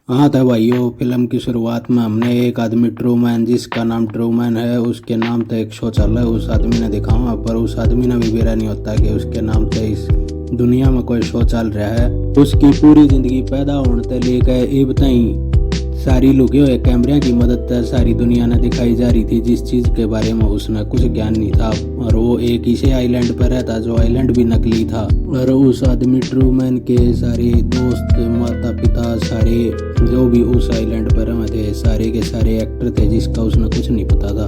हाँ था भाइयों, फिल्म की शुरुआत में हमने एक आदमी ट्रूमैन, जिसका नाम ट्रूमैन है, उसके नाम से एक शौचालय उस आदमी ने दिखावा, पर उस आदमी ने भी बेरा नहीं होता कि उसके नाम से इस दुनिया में कोई शो चल रहा है। उसकी पूरी जिंदगी पैदा होने से लेकर अब तक सारी लुके हुए कैमरे की मदद से सारी दुनिया ने दिखाई जा रही थी, जिस चीज के बारे में उसने कुछ ज्ञान नहीं था। और वो एक ऐसे आइलैंड पर रहता जो आइलैंड भी नकली था। और उस आदमी ट्रूमैन के सारे दोस्त, माता पिता, सारे जो भी उस आइलैंड पर रहे थे, सारे के सारे एक्टर थे जिसका उसने कुछ नहीं पता था।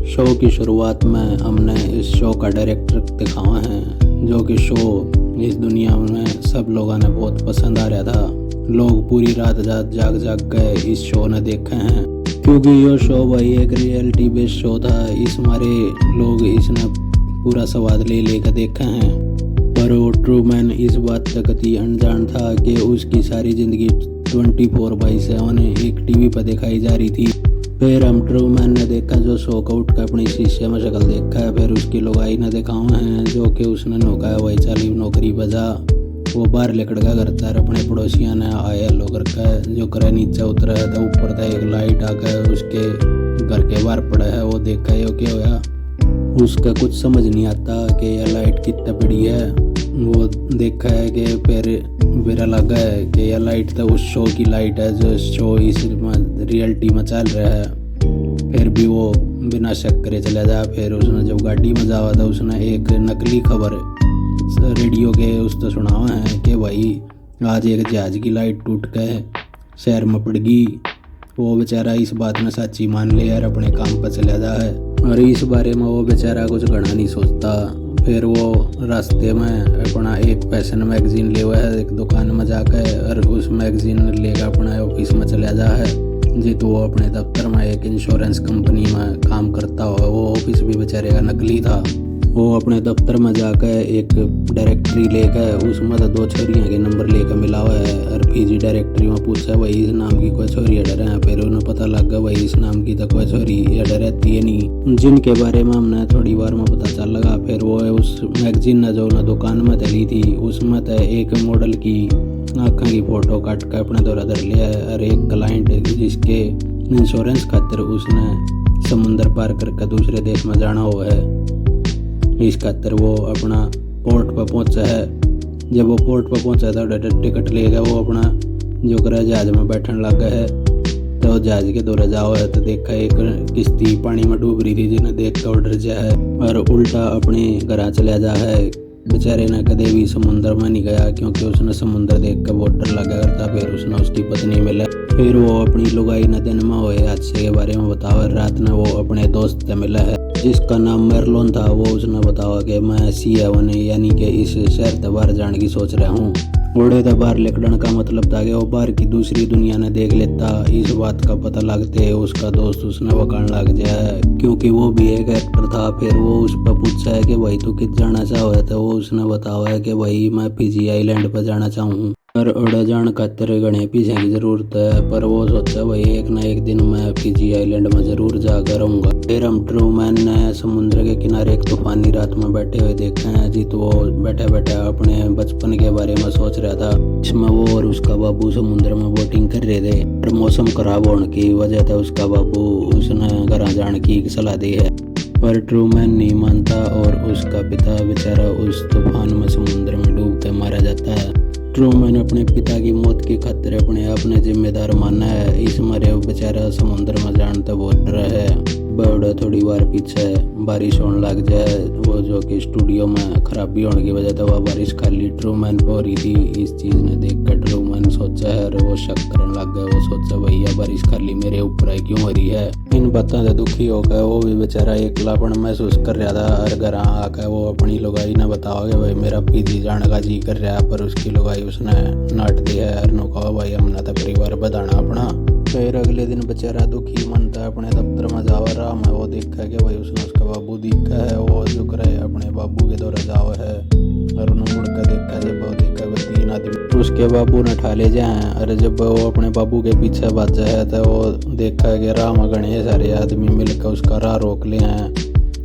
शो की शुरुआत में हमने इस शो का डायरेक्टर दिखावा है, जो कि शो इस दुनिया में सब लोगों ने बहुत पसंद आ रहा था। लोग पूरी रात जाग जाग गए इस शो ने देखे हैं, क्योंकि ये शो भाई एक रियलिटी बेस्ड शो था। इस मारे लोग इसने पूरा स्वाद ले लेकर देखे हैं। पर वो ट्रूमैन इस बात तक अति अनजान था कि उसकी सारी जिंदगी 24/7 एक टीवी पर दिखाई जा रही थी। फिर हम ट्रूमैन ने देखा जो शो का उठ कर अपनी शीशे में शक्ल देखा है। फिर उसकी लुगाई ने दिखावा है, जो कि उसने नौका है वही चाली नौकरी बजा। वो बाहर लिकड़का करता है, अपने पड़ोसियों ने आया लो करके जो करे नीचे उतरा है, तो ऊपर था एक लाइट आकर उसके घर के बाहर पड़ा है। वो देखा ये क्या होया, उसका कुछ समझ नहीं आता कि यह लाइट कितना बड़ी है। वो देखा है कि फिर मेरा लगा है कि यह लाइट तो उस शो की लाइट है जो शो इस रियलिटी में चल रहा है। फिर भी वो बिना शक करे चला जा। फिर उसने जब गाड़ी में जावा था, उसने एक नकली खबर रेडियो के उस तो सुनावा है कि भाई आज एक जहाज की लाइट टूट के शहर में पड़ गई। वो बेचारा इस बात में सच्ची मान ले यार, अपने काम पर चला जा है। और इस बारे में वो बेचारा कुछ घना नहीं सोचता। फिर वो रास्ते में अपना एक फैशन मैगजीन ले हुआ है एक दुकान में जाकर, और उस मैगजीन लेकर अपना ऑफिस में चला जा है। जी तो वो अपने दफ्तर में एक इंश्योरेंस कंपनी में काम करता हुआ, वो ऑफिस भी बेचारे का नकली था। वो अपने दफ्तर में जाकर एक डायरेक्टरी लेकर उसमें तो 2 छोरियों के नंबर लेकर मिला हुआ है। और पीजी डायरेक्टरी में पूछा भाई इस नाम की कोई छोरी अडर है। फिर उन्हें पता लग गया भाई इस नाम की तो कोई छोरी अडर रहती है नहीं, जिनके बारे में हमने थोड़ी बार में पता चल लगा। फिर वो उस मैगजीन ने जो ना दुकान में तली थी, उसमें तो एक मॉडल की आँखों की फोटो काट कर अपने द्वारा धर लिया है। और एक क्लाइंट जिसके इंश्योरेंस खातिर उसने समुंदर पार करके दूसरे देश में जाना हुआ है, इस खातर वो अपना पोर्ट पर पहुंचा है। जब वो पोर्ट पर पहुंचा था टिकट लेगा, वो अपना जो करा जहाज में बैठने लगा है। तो जहाज के दौरे जाओ है तो देखा एक किश्ती पानी में डूब रही थी, जिन्हें देख कर डर जा है और उल्टा अपने घर चला जा है। बेचारे ने कदे भी समुंदर में नहीं गया, क्योंकि उसने समुंदर देख कर बहुत डर लगा करता। फिर उसने उसकी पत्नी मिला। फिर वो अपनी लुगाई न दिन में हुए हादसे के बारे में बतावा। रात में वो अपने दोस्त से मिला है जिसका नाम मेरलोन था। वो उसने बतावा कि मैं C7 यानी कि इस शहर से बाहर जाने की सोच रहा हूँ। उड़े तो बाहर निकलने का मतलब था कि वो बाहर की दूसरी दुनिया ने देख लेता। इस बात का पता लगते उसका दोस्त उसने वकान लग जाए, क्योंकि वो भी एक एक्टर था। फिर वो उस पर पूछा है कि भाई तू किस जाना चाहो है, तो वो उसने बतावा है कि भाई मैं फिजी आइलैंड पर जाना चाहूँ। और उड़ जान खातिर घने पैसे की जरूरत है, पर वो सोचा भाई एक ना एक दिन मैं फिजी आइलैंड में जरूर जाकर रहूँगा। फिर हम ट्रूमैन ने समुद्र के किनारे एक तूफानी रात में बैठे हुए देखे हैं। जी तो वो बैठे बैठे अपने बचपन के बारे में सोच रहा था। इसमें वो और उसका बाबू समुद्र में बोटिंग कर रहे थे, और मौसम खराब होने की वजह से उसका बाबू उसने घर जाने की सलाह दी है। पर ट्रूमैन नहीं मानता और उसका पिता बेचारा उस तूफान में समुद्र में डूब के मारा जाता है। ट्रूमैन अपने पिता की मौत की खातिर अपने आप ने जिम्मेदार माना है। इस मारे बेचारा समुद्र में जान तो बहुत डरा है। बड़ा थोड़ी बार पीछे बारिश होने लग जाए, वो जो कि स्टूडियो में खराबी होने की वजह से वह बारिश खाली ट्रूमैन पर हो रही थी। इस चीज़ ने देख कर ट्रूमैन सोचा है और वो शक करने लग गया। वो सोचा भैया बारिश खाली मेरे ऊपर है, क्यों हो रही है। इन बातों से दुखी हो गया। वो भी बेचारा एकलापन महसूस कर रहा था। और घर आकर वो अपनी लुगाई ने बताओगे भाई मेरा पीजी जाने का जी कर रहा है, पर उसकी लुगाई उसने नाट दिया है। और कहा भाई हमने तो परिवार बढ़ाना अपना। फिर अगले दिन बेचारा दुखी मन था अपने दफ्तर में जावा रहा मैं। वो देखा कि भाई उसने उसका बाबू दिखा है। वो झुक रहे अपने बाबू के दौरे जावा है, और उन्होंने मुड़ कर देखा जब वो देखा वो 3 आदमी उसके बाबू ने ठा ले जाए। और जब वो अपने बाबू के पीछे भाजा है तो वो देखा कि राह में घने सारे आदमी मिलकर उसका राह रोक ले हैं।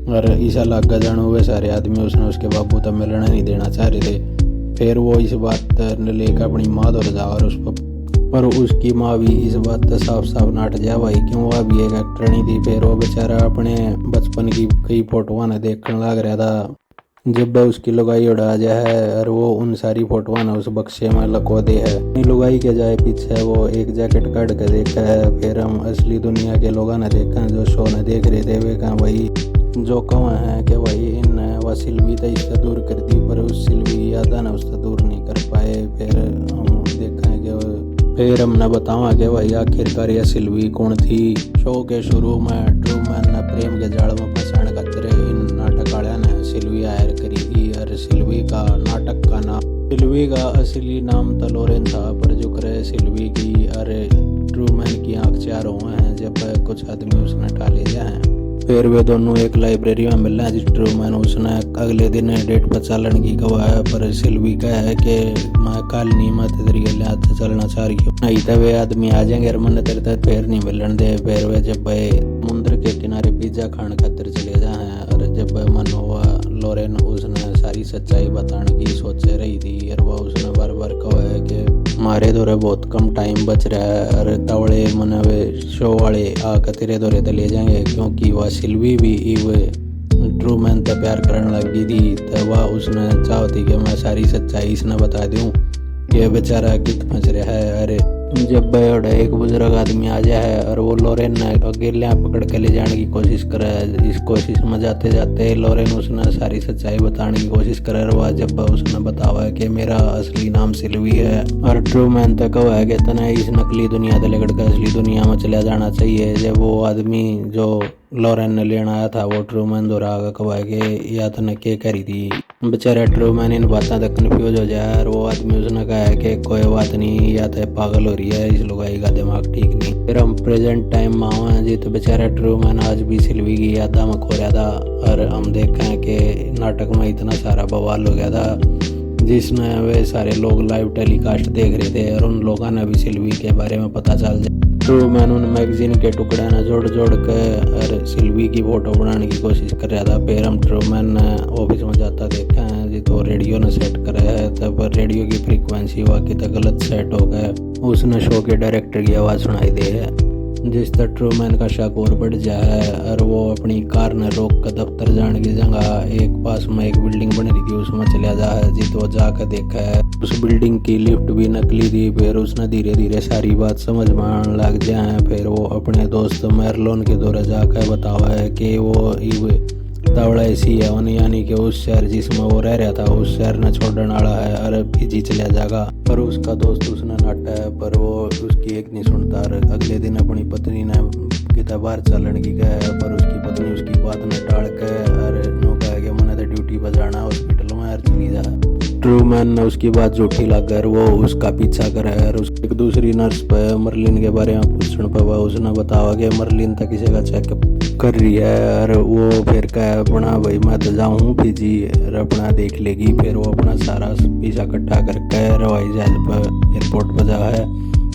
और ईसा लागा जान हुए सारे आदमी उसने उसके बाबू तक मिलने नहीं देना चाह रहे थे। फिर वो इस बात ने लेकर अपनी माँ दौड़ जा और उस पर पर उसकी माँ भी इस बात से साफ साफ नाट जा भाई, क्यों वह भी एक एक्टर नहीं थी। फिर वो बेचारा अपने बचपन की कई फोटोआं ने देखने लग रहा था। जब वह उसकी लुगाई उड़ा जा है और वो उन सारी फोटोआं ने उस बक्से में लको दे है। अपनी लुगाई के जाए पीछे वो एक जैकेट काट के देखा है। फिर हम असली दुनिया के लोगों ने देखा है, जो शो ने देख रहे थे, वे कहा भाई जो कहा है कि भाई इन वह सिल्वी तो इससे दूर कर दी, पर उस सिल्वी की यादा ने उससे दूर नहीं कर पाए। फिर हम देखा है कि फिर हमने बतावा कि भाई आखिरकार यह सिल्वी कौन थी। शो के शुरू में ट्रूमैन ने प्रेम के जाल में फंसाने खातिर इन नाटक वाले ने सिल्वी हायर करी थी। और सिल्वी का नाटक का नाम, सिल्वी का असली नाम तो लोरेन था, पर जो करे सिल्वी की और ट्रूमैन की आँख चार हुए हैं जब कुछ आदमी उसने टाले जाए। फिर वे दोनों एक लाइब्रेरी में मिलना है, जिस ट्रूमैन उसने अगले दिन डेट पर चलन की गवा है। पर सिल्वी का है कि मैं कल नहीं, मैं तेरी हाथ से चलना चाह रही हूँ, नहीं तो वे आदमी आ जाएंगे और मन तेरे तक फिर नहीं मिलन दे। फिर वे जब वे समुद्र के किनारे पिज्जा खाने खातिर चले जाए और जब मन हुआ लोरेन उसने सारी सच्चाई बताने की सोचे रही थी। और वह उसने बार बार कहा है कि हमारे दौरे बहुत कम टाइम बच रहा है और तवड़े मन वे शो वाले आकर तेरे दौरे तो ले जाएंगे, क्योंकि वह सिल्वी भी ट्रूमैन से प्यार करने लगी थी। तो वह उसने चाहती कि मैं सारी सच्चाई इसने बता दूं कि बेचारा कित फंस रहा है। अरे जब एक बुजुर्ग आदमी आ जाए और वो लोरेन ने अकेले पकड़ के ले जाने की कोशिश करे, इस कोशिश में जाते जाते लोरेन उसने सारी सच्चाई बताने की कोशिश करे। और वह जब उसने बतावा कि मेरा असली नाम सिल्वी है और ट्रूमैन तक कहा है कि तने इस नकली दुनिया से लेकर के असली दुनिया में चला जाना चाहिए। जब वो आदमी जो लोरेन ने लेना आया था वो ट्रूमैन दोहरा कहा कि या तने क्या करी थी। बेचारा ट्रूमैन इन बातों तक कन्फ्यूज हो जाए और वो आदमी उसने कहा है कि कोई बात नहीं, या तो पागल हो रही है, इस लुगाई का दिमाग ठीक नहीं। फिर हम प्रेजेंट टाइम में आए जी, तो बेचारा ट्रूमैन आज भी सिल्वी की यादा में खो रहा था। और हम देखें कि नाटक में इतना सारा बवाल हो गया था जिसमें वे सारे लोग लाइव टेलीकास्ट देख रहे थे और उन लोगों ने भी सिल्वी के बारे में पता चल जाए। ट्रूमैन उन मैगजीन के टुकड़े ने जोड़ जोड़ के और सिल्वी की फोटो बनाने की कोशिश कर रहा था। फिर हम ट्रूमैन ने ऑफिस में जाता देखा है जी, तो रेडियो ने सेट करा है, तब रेडियो की फ्रीक्वेंसी वाकई तो गलत सेट हो गया। उसने शो के डायरेक्टर की आवाज़ सुनाई दे है, जिस तरह ट्रूमैन का शक और बढ़ जाए और वो अपनी कार ने रोक कर दफ्तर जाने की जगह एक पास में एक बिल्डिंग बन रही थी उसमें चला जाए जी। तो जाकर देखा है उस बिल्डिंग की लिफ्ट भी नकली थी। फिर उसने धीरे धीरे सारी बात समझ में आने लग जाए। फिर वो अपने दोस्त मेरलोन के दौरे जाकर बतावा है कि वो तावड़ा ऐसी है यानी कि उस शहर जिसमें वो रह रहा था उस शहर ने छोड़ने वाला है और फिजी चला जाएगा। पर उसका दोस्त उसने नाटा है, पर वो उसकी एक नहीं सुनता। और अगले दिन अपनी पत्नी ने कितना बार चलन की कहा है, पर उसकी पत्नी उसकी बात ने टाल के और नो कहा कि मैंने तो ड्यूटी पर जाना हॉस्पिटल में यार चली जा। ट्रूमैन ने उसकी बात झूठी लगकर वो उसका पीछा करे और एक दूसरी नर्स पे मर्लिन के बारे में पूछने पर उसने बतावा कि मर्लिन तक किसी का चेकअप कर रही है। और वो फिर कहा अपना भाई मैं तो जाऊँ फिजी और अपना देख लेगी। फिर वो अपना सारा पैसा इकट्ठा करके हवाई जहाज पर एयरपोर्ट पर जा है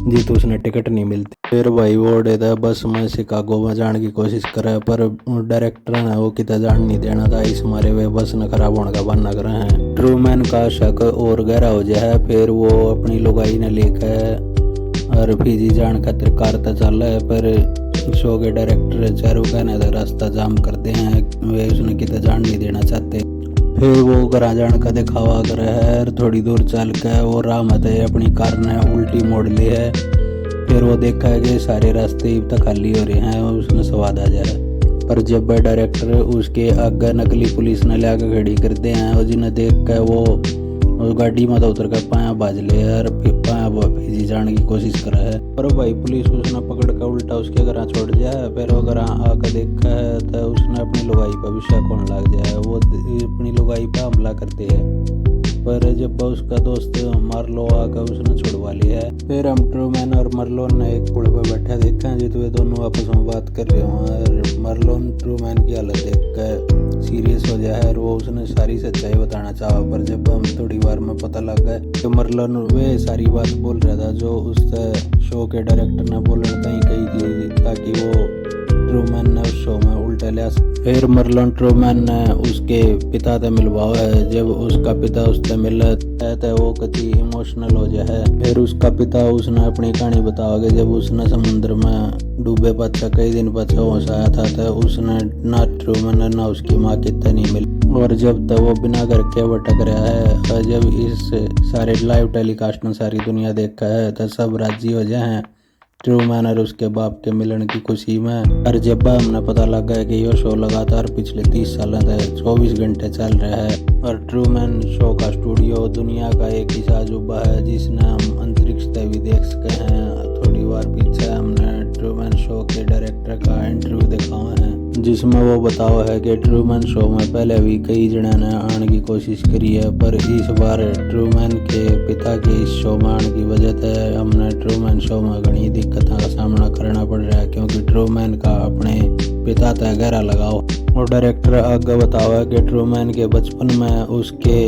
जी, तो उसने टिकट नहीं मिलती। फिर भाई वो उड़ेदा बस में शिकागो में जाने की कोशिश करे, पर डायरेक्टर ने वो कितना जान नहीं देना था, इस मारे वे बस न खराब होने का बहाना कर रहे हैं। ट्रूमैन का शक और गहरा हो जाए। फिर वो अपनी लुगाई ने लेकर और फिजी जान खातिर कार तक चल है, पर शो के डायरेक्टर चारू कहने का रास्ता जाम करते हैं, वे उसने कितना जान नहीं देना चाहते। फिर वो घर जाने का दिखावा करे है। थोड़ी दूर चल के वो राह मत अपनी कार ने उल्टी मोड़ ली है। फिर वो देखा है कि सारे रास्ते अब तक खाली हो रहे हैं और उसने स्वाद आ जा रहा है। पर जब डायरेक्टर उसके आगे नकली पुलिस ने लाकर खड़ी करते हैं और जिन्हें देख कर वो गाड़ी में उतर कर पाया बाज ले और फिर पाया फिजी जाने की कोशिश कर रहा है। पर भाई पुलिस उसने पकड़ कर उल्टा उसके घर छोड़ जाए। फिर वो घर आकर देखा है तो उसने अपनी लुगाई पर भी शक होने लग जाए। वो अपनी लुगाई पर हमला करते हैं, पर जब उसका दोस्त मार्लो आकर उसने छुड़वा लिया है। फिर हम ट्रूमैन और मर्लोन ने एक पुल पर बैठा देखा है जी, तो वे दोनों आपस में बात कर रहे हों और मर्लोन ट्रूमैन की हालत देख कर सीरियस हो जाए और वो उसने सारी सच्चाई बताना चाहा। पर जब हम थोड़ी बार में पता लग गया कि मर्लोन वे सारी बात बोल रहा था जो उस शो के डायरेक्टर ने बोलने कहीं कही थी, ताकि वो ट्रूमैन ने उस शो में उल्टा लिया। फिर मर्लिन ट्रूमैन ने उसके पिता से मिलवाया है। जब उसका पिता उससे मिला है तो वो कति इमोशनल हो जाए। फिर उसका पिता उसने अपनी कहानी बताओगे। जब उसने समुद्र में डूबे पाछा कई दिन पाछा होश आया था तो उसने ना ट्रूमैन ना उसकी माँ कितने नहीं मिली। और जब तक वो बिना घर के भटक रहा है और जब इस सारे लाइव टेलीकास्ट में सारी दुनिया देखा है तो सब राजी हो जाए हैं ट्रूमैन और उसके बाप के मिलन की खुशी में। और जब हमने पता लगा है कि ये शो लगातार पिछले 30 सालों से 24 घंटे चल रहा है और ट्रूमैन शो का स्टूडियो दुनिया का एक ऐसा अजूबा है जिसने हम अंतरिक्ष तक भी देख सके हैं। थोड़ी बार पीछे हमने ट्रूमैन शो के डायरेक्टर का इंटरव्यू देखा है जिसमें वो बताओ है कि ट्रूमैन शो में पहले भी कई जने ने आने की कोशिश करी है पर इस बार ट्रूमैन के पिता के इस शो में आने की वजह से हमने ट्रूमैन शो में घनी दिक्कतों का सामना करना पड़ रहा है क्योंकि ट्रूमैन का अपने पिता तक गहरा लगाव। और डायरेक्टर आगे बताओ है कि ट्रूमैन के बचपन में उसके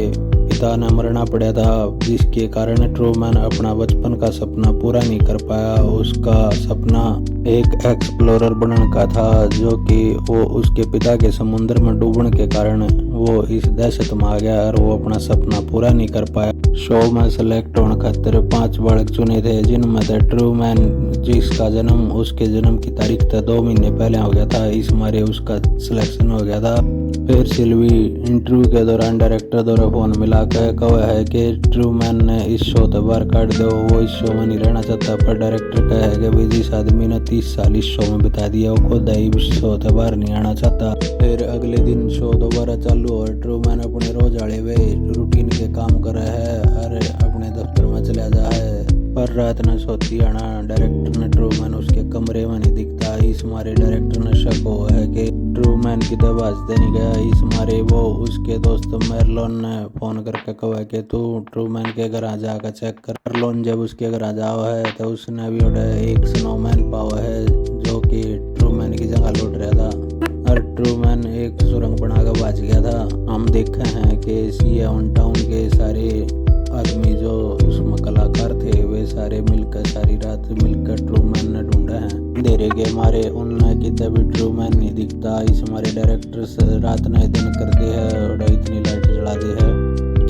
पिता ने मरना पड़ा था जिसके कारण ट्रूमैन अपना बचपन का सपना पूरा नहीं कर पाया। उसका सपना एक एक्सप्लोरर बनने का था जो कि वो उसके पिता के समुद्र में डूबने के कारण वो इस दहशत में आ गया और वो अपना सपना पूरा नहीं कर पाया। शो में सेलेक्ट होने खातिर 5 बालक चुने थे जिनमें से ट्रूमैन जिसका जन्म उसके जन्म की तारीख से 2 महीने पहले हो गया था इस मारे उसका सिलेक्शन हो गया था। फिर सिल्वी इंटरव्यू के दौरान डायरेक्टर द्वारा फोन मिला कर कहा है कि ट्रूमैन ने इस शो से बाहर काट दो, वो इस शो में नहीं रहना चाहता। पर डायरेक्टर कहा है कि भाई जिस आदमी ने 30 साल इस शो में बिता दिया वो खुद ही इस शो से बाहर नहीं आना चाहता। फिर अगले दिन शो दोबारा चालू और ट्रूमैन अपने रोज आड़े हुए रूटीन के काम कर रहा है और अपने दफ्तर में चला जा है। पर रात ने सोती आना डायरेक्टर ने ट्रूमैन उसके कमरे में नहीं दिखता। इस मारे डायरेक्टर ने शक हुआ है कि ट्रूमैन की दबाज दे नहीं गया। इस मारे वो उसके दोस्त मर्लिन ने फोन करके कहा कि तू ट्रूमैन के घर आ जाकर चेक कर। मर्लिन जब उसके घर आ जाओ है तो उसने भी एक स्नोमैन पावा है जो कि ट्रूमैन की जगह लौट रहा था और ट्रूमैन एक सुरंग बनाकर बच गया था। हम देखे हैं कि सीएवन टाउन के सारे आदमी जो उसमें कलाकार थे वे सारे मिलकर सारी रात मिलकर ट्रूमैन ने ढूंढा है। अंधेरे के मारे उनने कितने भी ट्रूमैन नहीं दिखता। इस हमारे डायरेक्टर रात ने दिन करते हैं और इतनी लाइट जला दी है।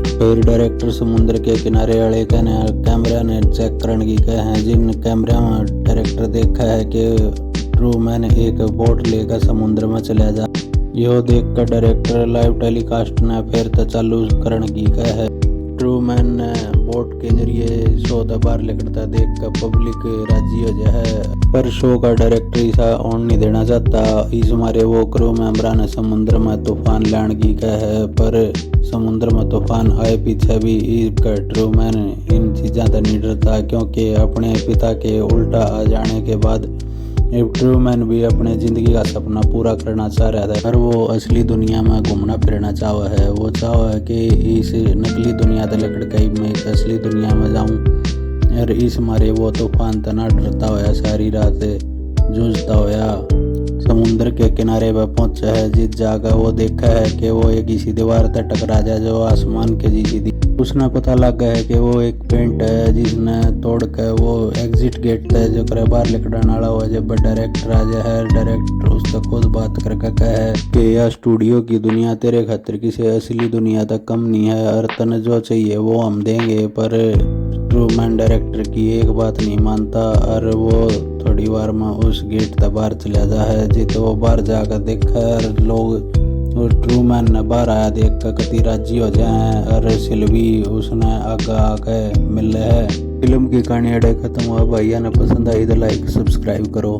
फिर डायरेक्टर समुद्र के किनारे वाले कैमरा ने चेक करने की कहे हैं जिन कैमरा में डायरेक्टर देखा है कि ट्रूमैन एक बोट लेकर समुद्र में चला जा। यह देखकर डायरेक्टर लाइव टेलीकास्ट ने फिर तो चालू करने की कहे है। ट्रूमैन ने बोट के जरिए शो बाहर निकलता देख कर पब्लिक राजी हो जाए पर शो का डायरेक्टर ऐसा ऑन नहीं देना चाहता। इस मारे वो क्रू मेंबर ने समुद्र में तूफान लाने की कहे है पर समुद्र में तूफान आए पीछे भी ट्रूमैन इन चीज़ों से नहीं डरता क्योंकि अपने पिता के उल्टा आ जाने के बाद ट्रूमैन भी अपने ज़िंदगी का सपना पूरा करना चाह रहा था और वो असली दुनिया में घूमना फिरना चाहा है। वो चाहा है कि इस नकली दुनिया से लेकर कहीं मैं एक असली दुनिया में जाऊं और इस मारे वो तूफान तना डरता होया सारी रात जूझता होया समुद्र के किनारे पर पहुंचा है। जिस जगह वो देखा है कि वो एक इसी दीवार से टकरा जाए जो आसमान के जी दी। उसने पता लगा है कि वो एक पेंट है जिसने तोड़ कर वो एग्जिट गेट है जो कर बाहर निकलने वाला हुआ। जब डायरेक्टर आ जाए डायरेक्टर उससे खुद बात करके कहा है कि यह स्टूडियो की दुनिया तेरे खातिर किसी असली दुनिया तक कम नहीं है और तने जो चाहिए वो हम देंगे। पर ट्रूमैन डायरेक्टर की एक बात नहीं मानता और वो थोड़ी बार में उस गेट तक बाहर चला जा है। जित वो बाहर जाकर देखा और लोग और ट्रूमैन ने बाहर आया देख कर कति राजी हो जाए और सिल्वी उसने आगे आके मिल है। फिल्म की कहानी अड़े खत्म हुआ। भैया ने पसंद आई तो लाइक सब्सक्राइब करो।